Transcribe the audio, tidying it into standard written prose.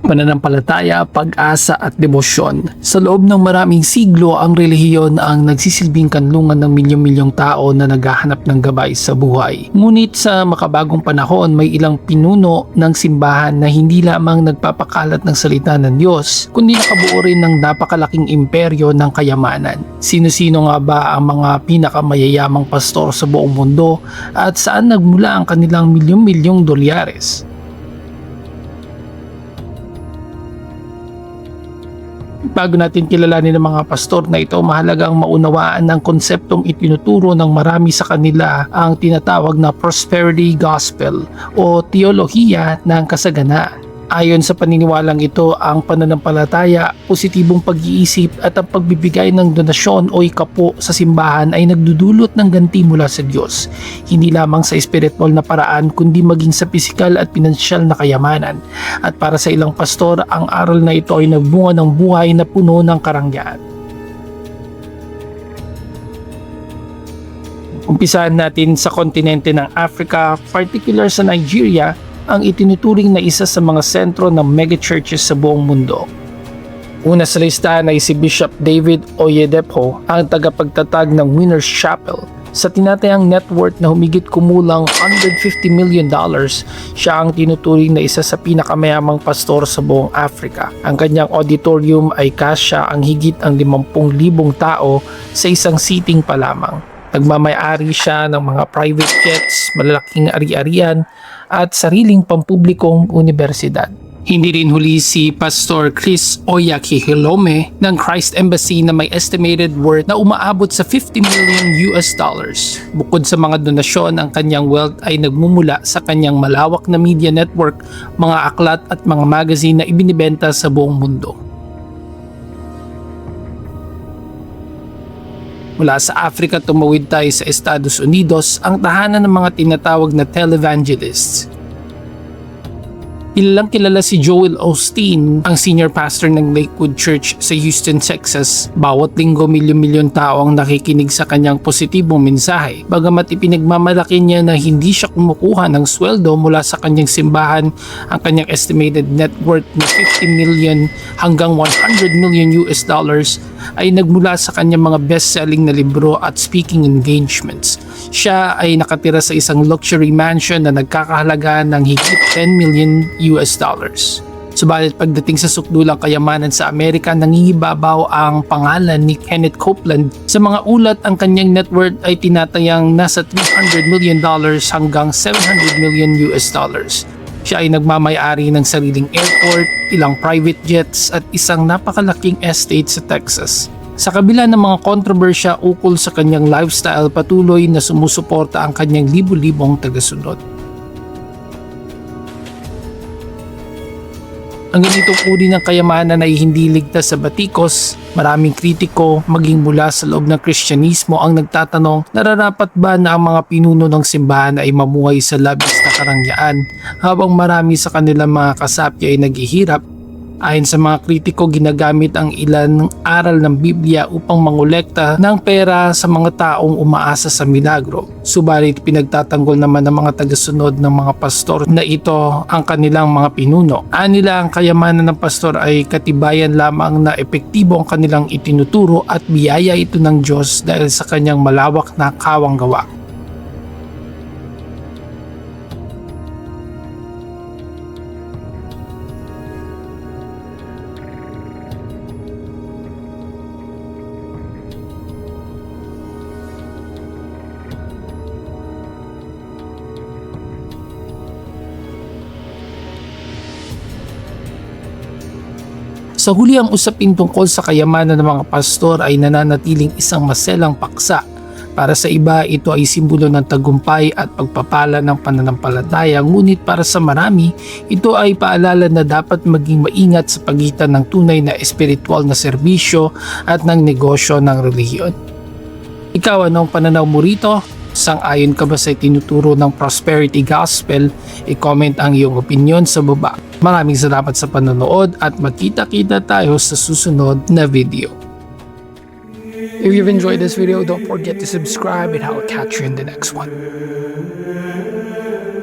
Pananampalataya, pag-asa at debosyon. Sa loob ng maraming siglo, ang relihiyon ang nagsisilbing kanlungan ng milyong-milyong tao na naghahanap ng gabay sa buhay. Ngunit sa makabagong panahon, may ilang pinuno ng simbahan na hindi lamang nagpapakalat ng salita ng Diyos, kundi nakabuo rin ng napakalaking imperyo ng kayamanan. Sino-sino nga ba ang mga pinakamayayamang pastor sa buong mundo at saan nagmula ang kanilang milyong-milyong dolyares? Bago natin kilalanin ng mga pastor na ito, mahalagang maunawaan ng konseptong itinuturo ng marami sa kanila ang tinatawag na prosperity gospel o teolohiya ng kasaganaan. Ayon sa paniniwalang ito, ang pananampalataya, positibong pag-iisip at ang pagbibigay ng donasyon o ikapo sa simbahan ay nagdudulot ng ganti mula sa Diyos, hindi lamang sa espiritual na paraan kundi maging sa pisikal at pinansyal na kayamanan. At para sa ilang pastor, ang aral na ito ay nagbunga ng buhay na puno ng karangyaan. Umpisahan natin sa kontinente ng Africa, particular sa Nigeria, ang itinuturing na isa sa mga sentro ng megachurches sa buong mundo. Una sa listahan ay si Bishop David Oyedepo, ang tagapagtatag ng Winners Chapel. Sa tinatayang net worth na humigit kumulang $150 million, siya ang tinuturing na isa sa pinakamayamang pastor sa buong Africa. Ang kanyang auditorium ay kasya ang higit ang 50,000 tao sa isang seating pa lamang. Nagmamay-ari siya ng mga private jets, malalaking ari-arian at sariling pampublikong universidad. Hindi rin huli si Pastor Chris Oyakhilome ng Christ Embassy na may estimated worth na umaabot sa $50 million. Bukod sa mga donasyon, ang kanyang wealth ay nagmumula sa kanyang malawak na media network, mga aklat at mga magazine na ibinibenta sa buong mundo. Mula sa Africa, tumawid tayo sa Estados Unidos, ang tahanan ng mga tinatawag na televangelists. Kilalang kilala si Joel Osteen, ang senior pastor ng Lakewood Church sa Houston, Texas. Bawat linggo milyon-milyon tao ang nakikinig sa kanyang positibong mensahe. Bagamat ipinagmamalaki niya na hindi siya kumukuha ng sweldo mula sa kanyang simbahan, ang kanyang estimated net worth na $50 million hanggang $100 million ay nagmula sa kanyang mga best-selling na libro at speaking engagements. Siya ay nakatira sa isang luxury mansion na nagkakahalaga ng higit $10 million. Subalit pagdating sa sukdulang kayamanan sa Amerika, nangingibabaw ang pangalan ni Kenneth Copeland. Sa mga ulat, ang kanyang net worth ay tinatayang nasa $300 million hanggang $700 million. Siya ay nagmamay-ari ng sariling airport, ilang private jets at isang napakalaking estate sa Texas. Sa kabila ng mga kontrobersya ukol sa kanyang lifestyle, patuloy na sumusuporta ang kanyang libu-libong tagasunod. Ang ganitong uri ng kayamanan ay hindi ligtas sa batikos. Maraming kritiko, maging mula sa loob ng Kristyanismo, ang nagtatanong, nararapat ba na ang mga pinuno ng simbahan ay mamuhay sa labis na karangyaan habang marami sa kanilang mga kasapi ay naghihirap? Ayon sa mga kritiko, ginagamit ang ilan aral ng Biblia upang mangolekta ng pera sa mga taong umaasa sa milagro. Subalit pinagtatanggol naman ng mga tagasunod ng mga pastor na ito ang kanilang mga pinuno. Anila ang kayamanan ng pastor ay katibayan lamang na epektibo ang kanilang itinuturo at biyaya ito ng Diyos dahil sa kanyang malawak na kawanggawa. Sa huli, ang usapin tungkol sa kayamanan ng mga pastor ay nananatiling isang maselang paksa. Para sa iba, ito ay simbolo ng tagumpay at pagpapala ng pananampalataya, ngunit para sa marami, ito ay paalala na dapat maging maingat sa pagitan ng tunay na espiritual na serbisyo at ng negosyo ng relihiyon. Ikaw, anong pananaw mo rito? Sang-ayon ka ba sa tinuturo ng prosperity gospel? I-comment ang iyong opinion sa baba. Maraming salamat sa panonood at magkita-kita tayo sa susunod na video. If you've enjoyed this video, don't forget to subscribe and I'll catch you in the next one.